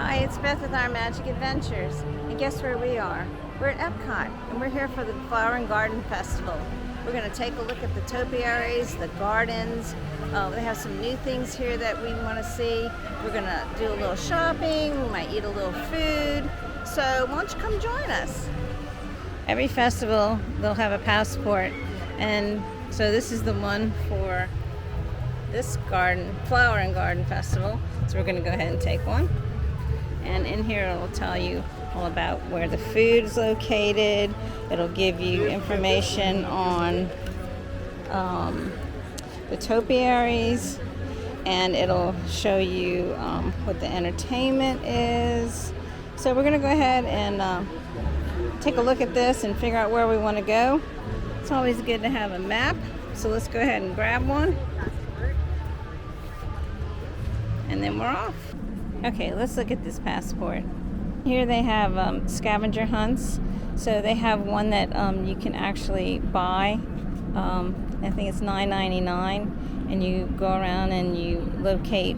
Hi, it's Beth with Our Magic Adventures. And guess where we are? We're at Epcot, and we're here for the Flower and Garden Festival. We're going to take a look at the topiaries, the gardens. They have some new things here that we want to see. We're going to do a little shopping. We might eat a little food. So why don't you come join us? Every festival, they'll have a passport. And so this is the one for this garden, Flower and Garden Festival. So we're going to go ahead and take one. And in here it'll tell you all about where the food is located. It'll give you information on the topiaries, and it'll show you what the entertainment is. So we're going to go ahead and take a look at this and figure out where we want to go. It's always good to have a map, so let's go ahead and grab one. And then we're off. Okay, let's look at this passport. Here they have Scavenger Hunts. So they have one that you can actually buy. I think it's $9.99, and you go around and you locate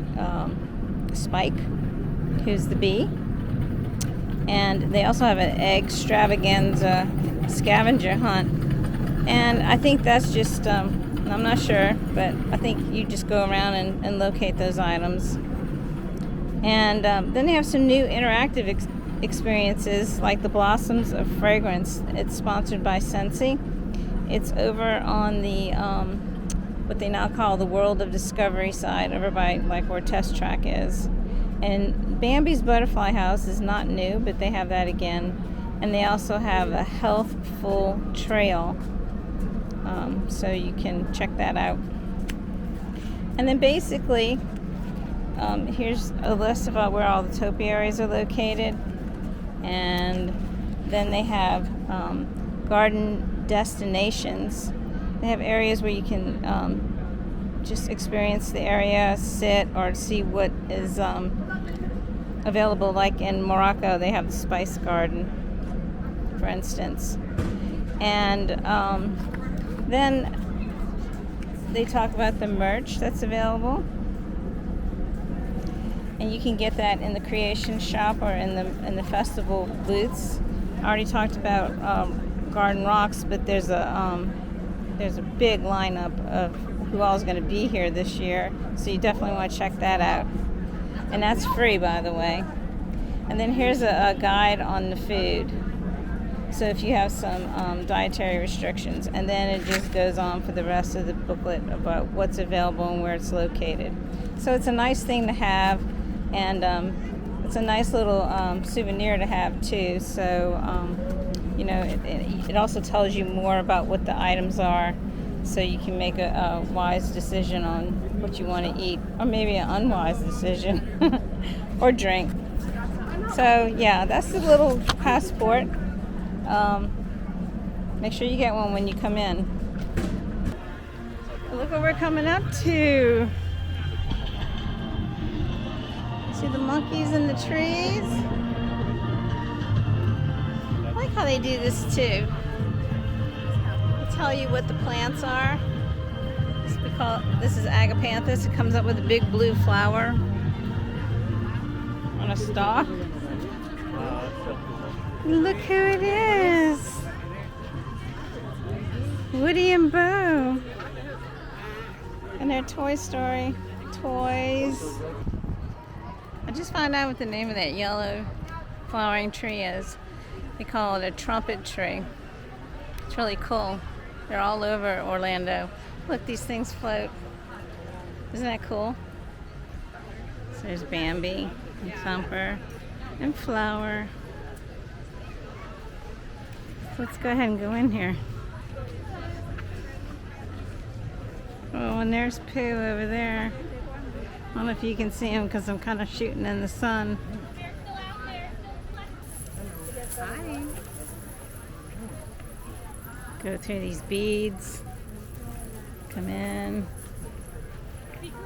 Spike, who's the bee. And they also have an extravaganza scavenger hunt. And I think that's just, I'm not sure, but I think you just go around and locate those items. And then they have some new interactive experiences, like the Blossoms of Fragrance. It's sponsored by Scentsy. It's over on the what they now call the World of Discovery side, over by like where Test Track is. And Bambi's Butterfly House is not new, but they have that again. And they also have a healthful trail, so you can check that out. And then basically, here's a list about where all the topiaries are located. And then they have garden destinations. They have areas where you can just experience the area, sit, or see what is available. Like in Morocco, they have the Spice Garden, for instance. And then they talk about the merch that's available. And you can get that in the creation shop or in the festival booths. I already talked about Garden Rocks, but there's a big lineup of who all is going to be here this year, so you definitely want to check that out. And that's free, by the way. And then here's a guide on the food. So if you have some dietary restrictions, and then it just goes on for the rest of the booklet about what's available and where it's located. So it's a nice thing to have. And it's a nice little souvenir to have too. So you know, it also tells you more about what the items are, so you can make a wise decision on what you want to eat, or maybe an unwise decision, or drink. So yeah, that's the little passport. Make sure you get one when you come in. Look what we're coming up to. See the monkeys in the trees? I like how they do this too. They tell you what the plants are. This is Agapanthus. It comes up with a big blue flower on a stalk. Look who it is. Woody and Bo. And their Toy Story toys. I just found out what the name of that yellow flowering tree is. They call it a trumpet tree. It's really cool. They're all over Orlando. Look, these things float. Isn't that cool? So there's Bambi and Thumper and Flower. So let's go ahead and go in here. Oh, and there's Pooh over there. I don't know if you can see him because I'm kind of shooting in the sun. Hi. Go through these beads. Come in.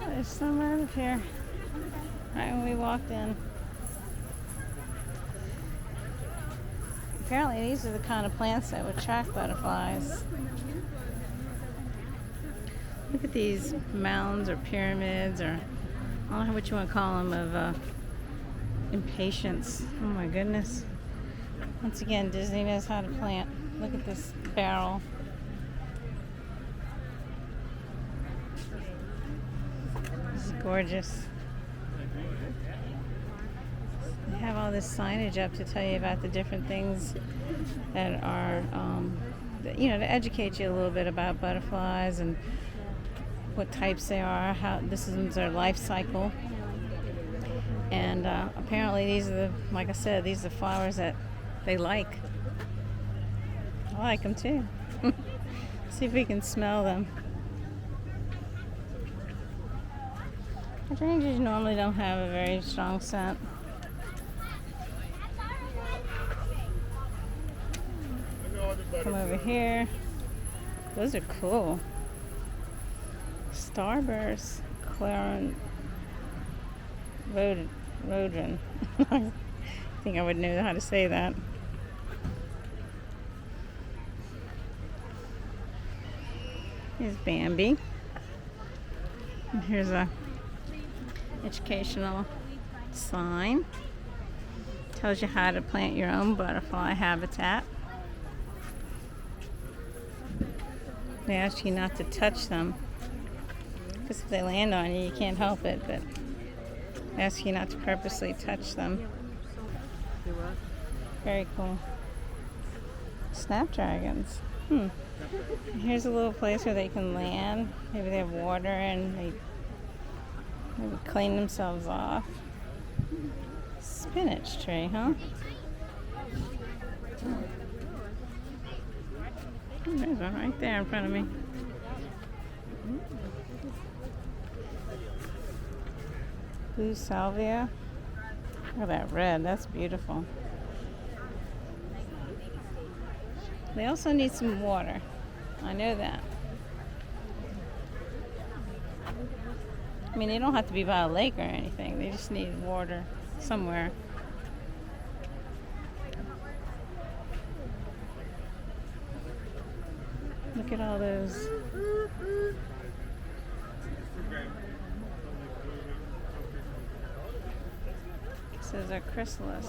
There's some out of here. Right when we walked in. Apparently these are the kind of plants that would attract butterflies. Look at these mounds or pyramids, or I don't know what you want to call them, of Impatience. Oh my goodness. Once again, Disney knows how to plant. Look at this barrel. This is gorgeous. They have all this signage up to tell you about the different things that are, you know, to educate you a little bit about butterflies and what types they are, how this is their life cycle. And apparently these are the, like I said, these are the flowers that they like. I like them too. See if we can smell them. Hydrangeas normally don't have a very strong scent. Come over here. Those are cool. Starburst, Claren, Rodin. I think I would know how to say that. Here's Bambi. And here's a educational sign. Tells you how to plant your own butterfly habitat. They ask you not to touch them, because if they land on you, you can't help it, but they ask you not to purposely touch them. Very cool. Snapdragons. Here's a little place where they can land. Maybe they have water and they maybe clean themselves off. Spinach tree, huh? There's one right there in front of me. Blue Salvia. Look at that red. That's beautiful. They also need some water. I know that. I mean, they don't have to be by a lake or anything. They just need water somewhere. Look at all those. This is a chrysalis.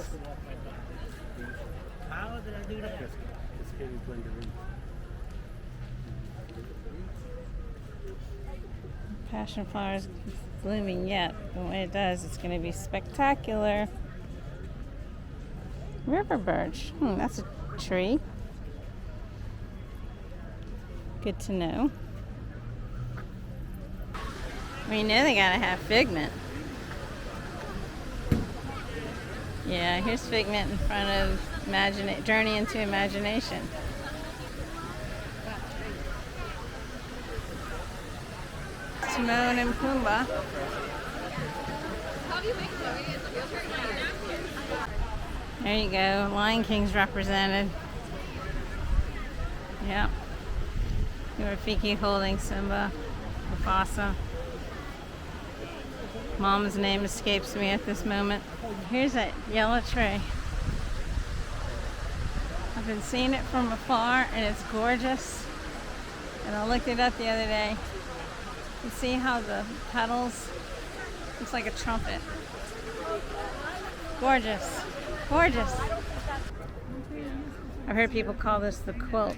How did I do that? Passion flowers blooming yet, but when it does, it's going to be spectacular. River birch. That's a tree. Good to know. We know they gotta have Figment. Yeah, here's Figment in front of Journey into Imagination. Timon and Pumbaa. There you go. Lion King's represented. Yep. Rafiki holding Simba, Mufasa. Mom's name escapes me at this moment. Here's that yellow tree. I've been seeing it from afar and it's gorgeous. And I looked it up the other day. You see how the petals looks like a trumpet. Gorgeous. Gorgeous. I've heard people call this the quilt.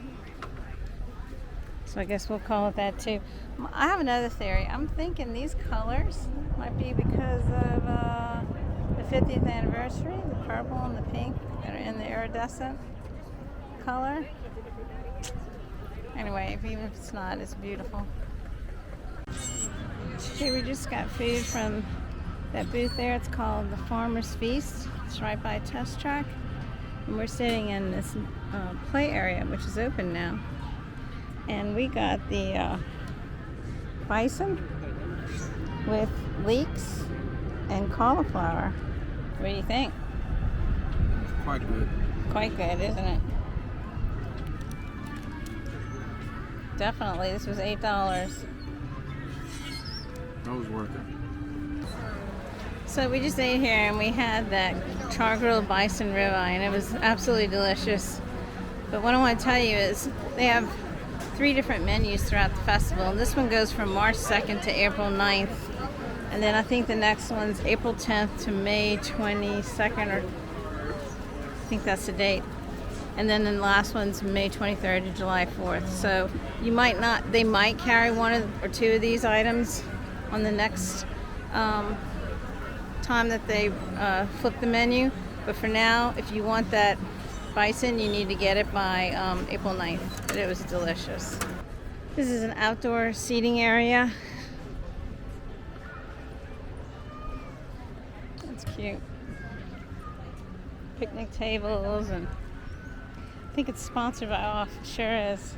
So I guess we'll call it that too. I have another theory. I'm thinking these colors might be because of the 50th anniversary, the purple and the pink that are in the iridescent color. Anyway, even if it's not, it's beautiful. Okay, we just got food from that booth there. It's called the Farmer's Feast. It's right by Test Track. And we're sitting in this play area, which is open now. And we got the bison with leeks and cauliflower. What do you think? Quite good. Quite good, isn't it? Definitely. This was $8. That was worth it. So we just ate here and we had that char-grilled bison ribeye and it was absolutely delicious. But what I want to tell you is they have 3 different menus throughout the festival. And this one goes from March 2nd to April 9th. And then I think the next one's April 10th to May 22nd, or I think that's the date. And then the last one's May 23rd to July 4th. So you might not, they might carry one or two of these items on the next time that they flip the menu. But for now, if you want that bison, you need to get it by April 9th. But it was delicious. This is an outdoor seating area. That's cute. Picnic tables, and I think it's sponsored by Off. It sure is.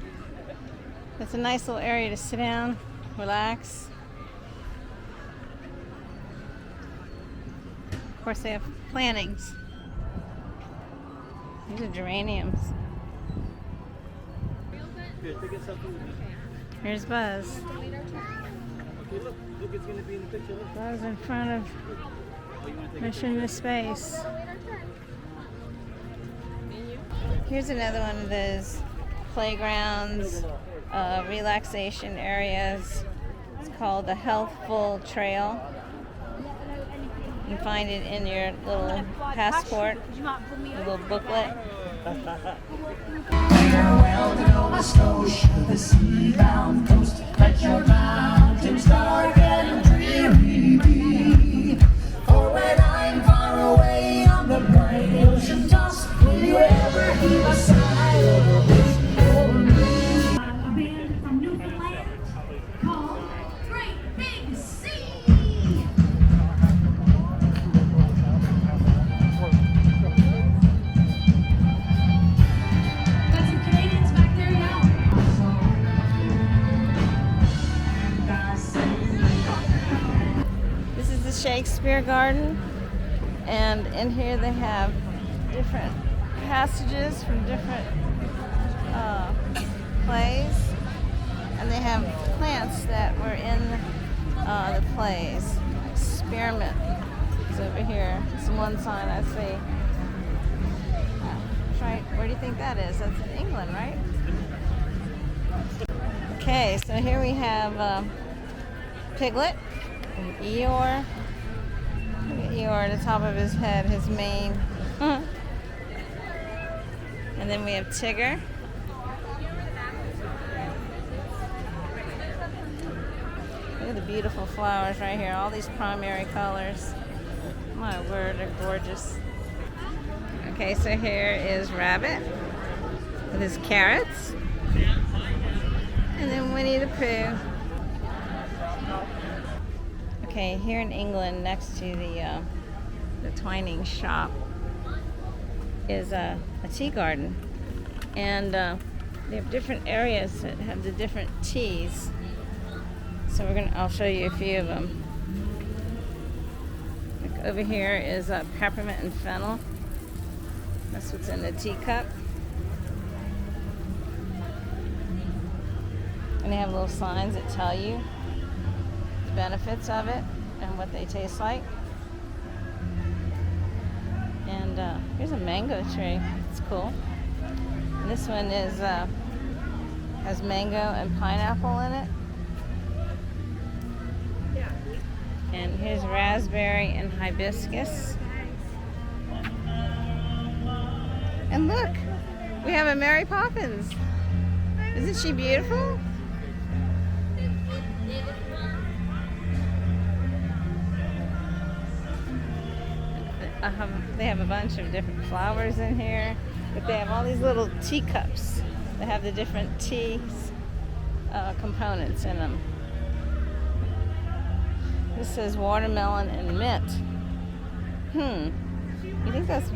It's a nice little area to sit down, relax. Of course, they have plantings. These are geraniums. Here's Buzz. Buzz in front of Mission to Space. Here's another one of those playgrounds, relaxation areas. It's called the Healthful Trail. You can find it in your little passport, your little booklet. Farewell to Nova Scotia, the sea-bound coast. Let your mountains dark and dreary be. For when I'm far away on the bright ocean toss, will you ever heave a sigh or wish for me? A band from Newfoundland called Great Big Sea. Got some Canadians back there now. This is the Shakespeare Garden, and in here they have different passages from different plays, and they have plants that were in the plays. Experiment is over here. It's one sign I see. Right, where do you think that is? That's in England, right? Okay, so here we have Piglet and Eeyore. Look at Eeyore at the top of his head, his mane. And then we have Tigger. Look at the beautiful flowers right here. All these primary colors. My word, they're gorgeous. Okay, so here is Rabbit with his carrots. And then Winnie the Pooh. Okay, here in England, next to the Twining shop, is a tea garden. And they have different areas that have the different teas. So I'll show you a few of them. Like over here is Peppermint and Fennel. That's what's in the teacup. And they have little signs that tell you the benefits of it and what they taste like. And here's a mango tree. It's cool. And this one is has mango and pineapple in it. And here's raspberry and hibiscus. And look, we have a Mary Poppins. Isn't she beautiful? They have a bunch of different flowers in here, but they have all these little teacups that have the different tea components in them. This says watermelon and mint. You think that's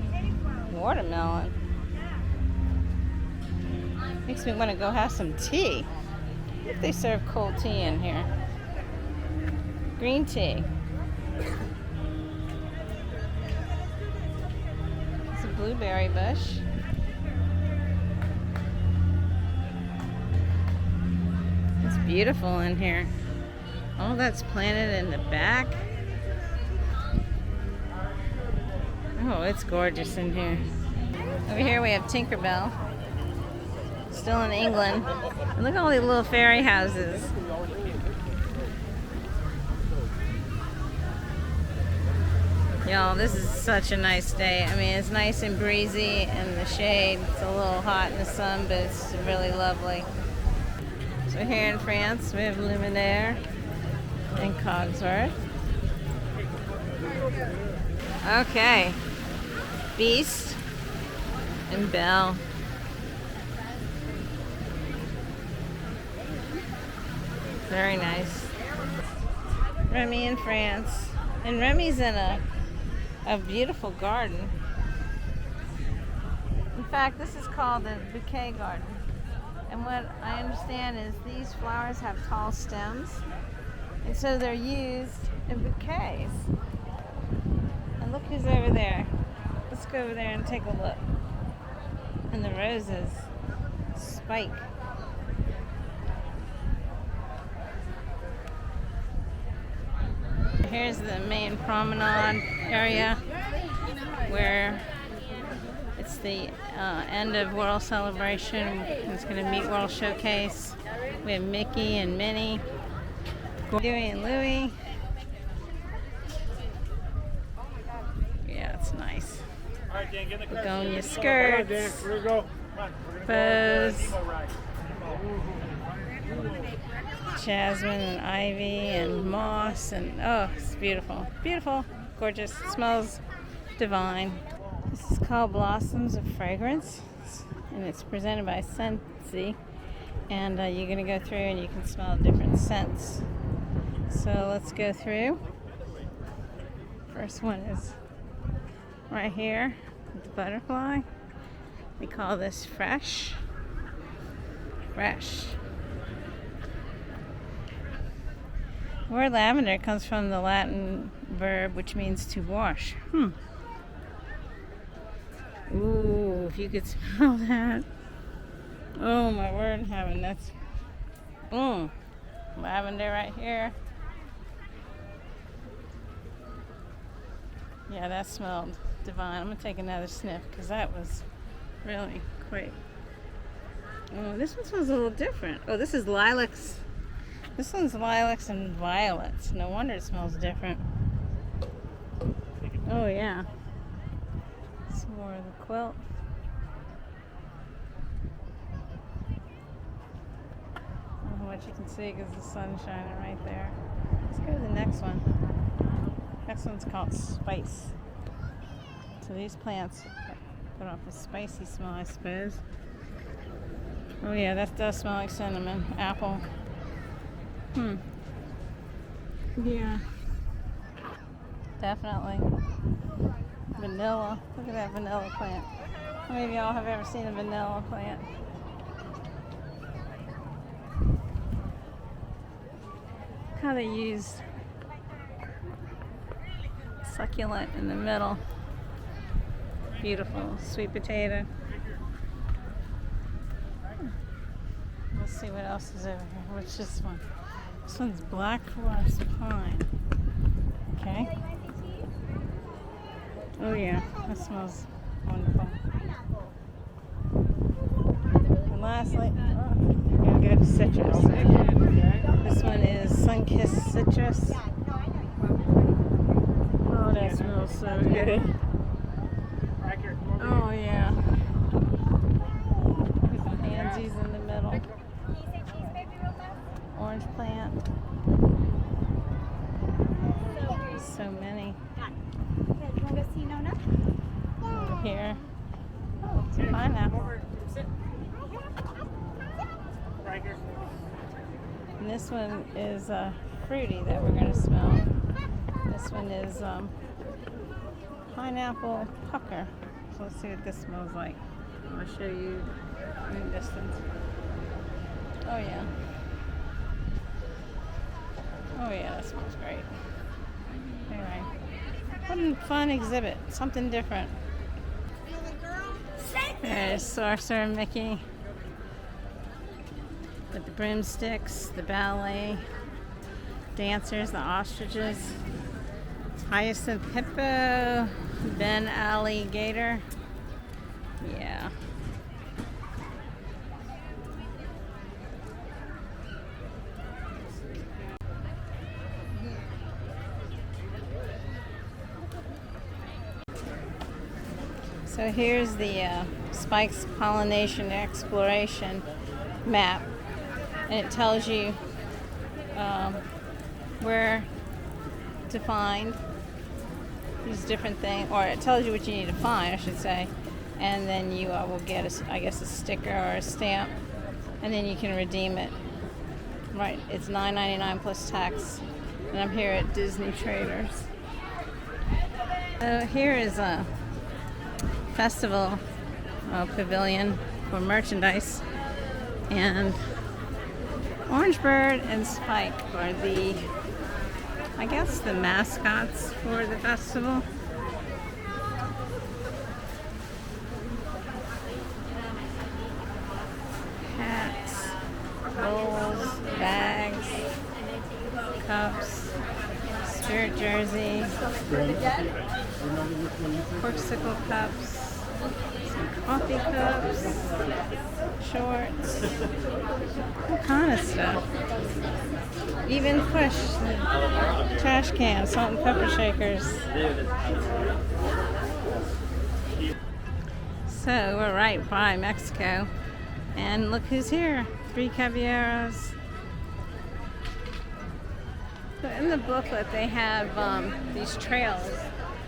watermelon? Makes me want to go have some tea. What if they serve cold tea in here? Green tea. It's a blueberry bush. It's beautiful in here. All that's planted in the back. Oh, it's gorgeous in here. Over here we have Tinkerbell. Still in England. And look at all these little fairy houses. Y'all, this is such a nice day. I mean, it's nice and breezy in the shade. It's a little hot in the sun, but it's really lovely. So here in France, we have Luminaire and Cogsworth. Okay. Beast and Belle. Very nice. Remy in France. And Remy's in a beautiful garden. In fact, this is called the Bouquet Garden. And what I understand is these flowers have tall stems. And so they're used in bouquets. And look who's over there. Let's go over there and take a look. And the roses. Spike. Here's the main promenade area where it's the end of World Celebration. It's going to meet World Showcase. We have Mickey and Minnie, Dewey and Louie. Yeah, it's nice. Begonia skirts, bows, jasmine and ivy and moss, and oh, it's beautiful. Beautiful, gorgeous, smells divine. This is called Blossoms of Fragrance, and it's presented by Scentsy. And you're going to go through and you can smell different scents. So let's go through. First one is right here with the butterfly. We call this fresh. Fresh. The word lavender comes from the Latin verb which means to wash. Ooh, if you could smell that. Oh my word in heaven, that's lavender right here. Yeah, that smelled divine. I'm gonna take another sniff because that was really quite. Oh, this one smells a little different. Oh, this is lilacs. This one's lilacs and violets. No wonder it smells different. Oh yeah. Some more of the quilt. I don't know what you can see because the sun's shining right there. Let's go to the next one. Next one's called Spice. So these plants put off a spicy smell, I suppose. Oh yeah, that does smell like cinnamon. Apple. Yeah. Definitely. Vanilla. Look at that vanilla plant. How many of y'all have ever seen a vanilla plant? Look how they used succulent in the middle. Beautiful. Sweet potato. Let's see what else is over here. What's this one? This one's Black Forest Pine. Okay. Oh yeah, that smells wonderful. And lastly, we're gonna go to citrus. This one is Sun-Kissed Citrus. Oh, that smells so good. Oh yeah. With the pansies in the middle. Orange plant. So many. Over here. Oh, it's a pineapple. And this one is fruity that we're going to smell. This one is pineapple pucker. So let's see what this smells like. I'll show you in the distance. Oh yeah. Oh yeah, that smells great. Anyway, what a fun exhibit. Something different. There's Sorcerer Mickey with the broomsticks, the ballet dancers, the ostriches, Hyacinth Hippo, Ben Alligator. Yeah. So here's the Spike's Pollination Exploration map, and it tells you where to find these different things, or it tells you what you need to find, I should say, and then you will get, a sticker or a stamp, and then you can redeem it. Right, it's $9.99 plus tax, and I'm here at Disney Traders. So here is a festival pavilion for merchandise, and Orangebird and Spike are the mascots for the festival. Hats, bowls, bags, cups, spirit jersey, corksicle cups, some coffee cups, shorts, all kind of stuff. Even Push, trash cans, salt and pepper shakers. So we're right by Mexico, and look who's here, 3 Caballeros. So in the booklet they have these trails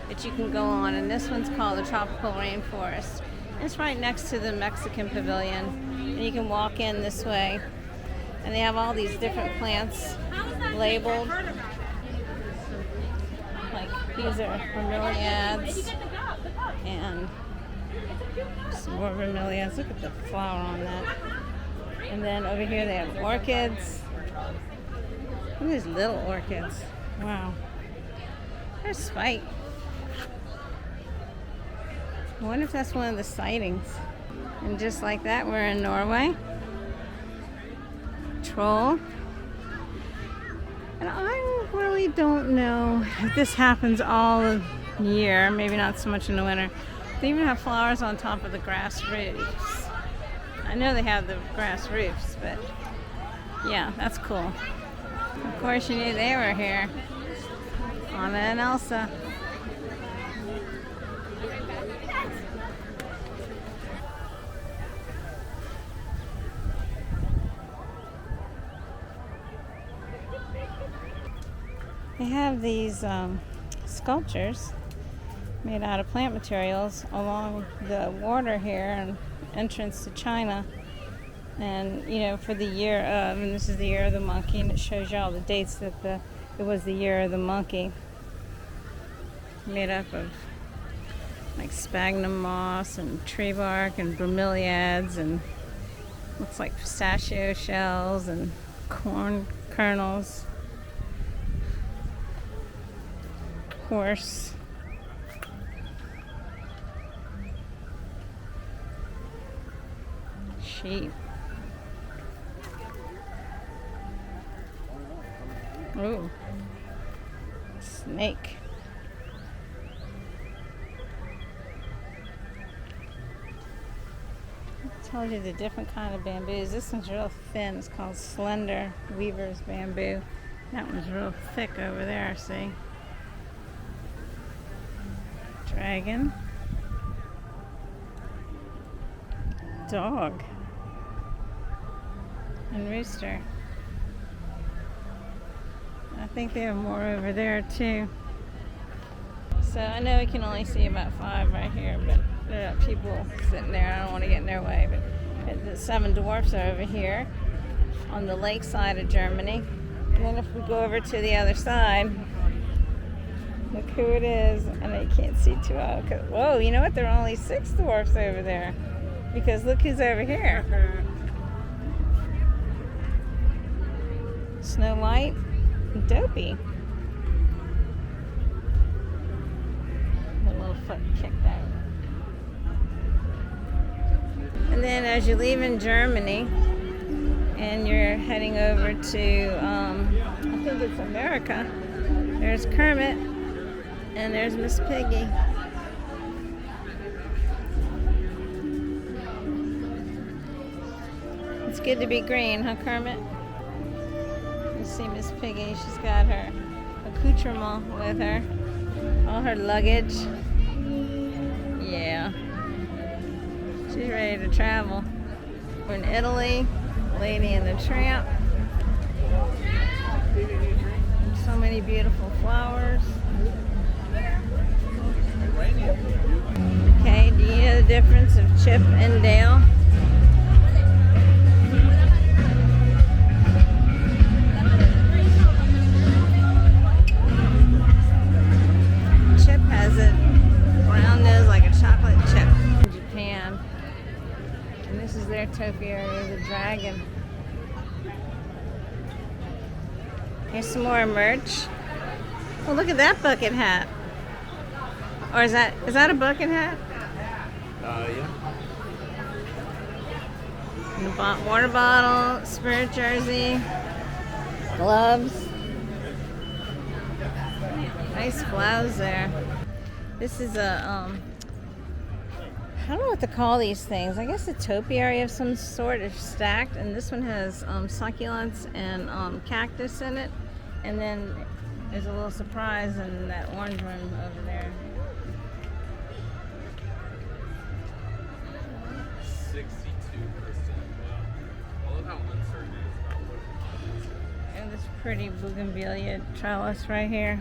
that you can go on, and this one's called the Tropical Rainforest. It's right next to the Mexican pavilion, and you can walk in this way, and they have all these different plants labeled. Like these are bromeliads, and some more bromeliads. Look at the flower on that. And then over here they have orchids. Look at these little orchids. Wow. There's Spike. I wonder if that's one of the sightings. And just like that, we're in Norway. Troll. And I really don't know if this happens all year. Maybe not so much in the winter. They even have flowers on top of the grass roofs. I know they have the grass roofs, but yeah, that's cool. Of course, you knew they were here. Anna and Elsa. They have these sculptures made out of plant materials along the water here and entrance to China. And for the year of, and this is the year of the monkey, and it shows you all the dates that it was the year of the monkey. Made up of like sphagnum moss and tree bark and bromeliads, and looks like pistachio shells and corn kernels. Horse. Sheep. Ooh. Snake. I told you the different kind of bamboos. This one's real thin. It's called slender weaver's bamboo. That one's real thick over there, see? Dragon. Dog. And rooster. I think they have more over there too. So I know we can only see about 5 right here, but there are people sitting there. I don't want to get in their way, but the 7 dwarfs are over here on the lake side of Germany. And then if we go over to the other side, look who it is. I know you can't see too well. Whoa, you know what? There are only 6 dwarfs over there, because look who's over here. Snow White and Dopey. A little foot kicked out. And then as you leave in Germany and you're heading over to, I think it's America, there's Kermit and there's Miss Piggy. It's good to be green, huh, Kermit? You see Miss Piggy, she's got her accoutrement with her, all her luggage. Yeah. She's ready to travel. We're in Italy, Lady and the Tramp. So many beautiful flowers. Okay, do you know the difference of Chip and Dale? Chip has a brown nose like a chocolate chip. In Japan. And this is their topiary, the dragon. Here's some more merch. Oh, look at that bucket hat. Or is that a bucket hat? Yeah. And a water bottle, spirit jersey, gloves. Nice blouse there. This is a I don't know what to call these things. I guess a topiary of some sort is stacked, and this one has succulents and cactus in it. And then there's a little surprise in that orange one over there. 62%. I love how uncertain it is about what. And this pretty bougainvillea trellis right here.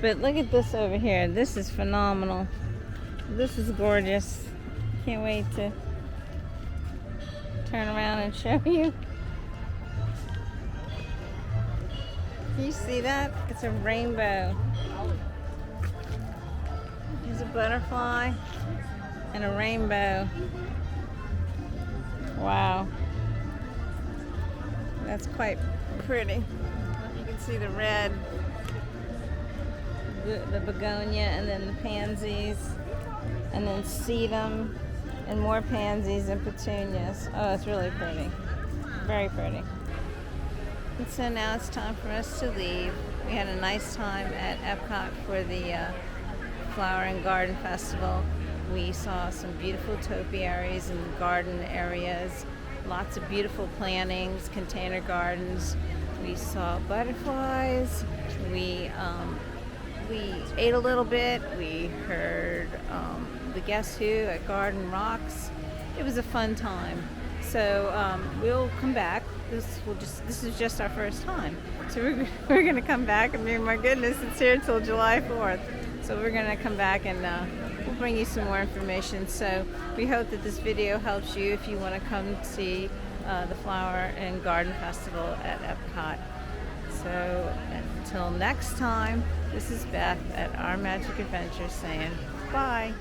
But look at this over here. This is phenomenal. This is gorgeous. Can't wait to turn around and show you. Can you see that? It's a rainbow. There's a butterfly and a rainbow. Wow. That's quite pretty. You can see the red, the begonia, and then the pansies, and then sedum, and more pansies and petunias. Oh, it's really pretty. Very pretty. And so now it's time for us to leave. We had a nice time at Epcot for the Flower and Garden Festival. We saw some beautiful topiaries and garden areas, lots of beautiful plantings, container gardens. We saw butterflies. We ate a little bit. We heard the Guess Who at Garden Rocks. It was a fun time. So we'll come back. This is just our first time. So we're going to come back. I mean, my goodness, it's here till July 4th. So we're going to come back and we'll bring you some more information. So we hope that this video helps you if you want to come see the Flower and Garden Festival at Epcot. So until next time, this is Beth at Our Magic Adventure saying bye.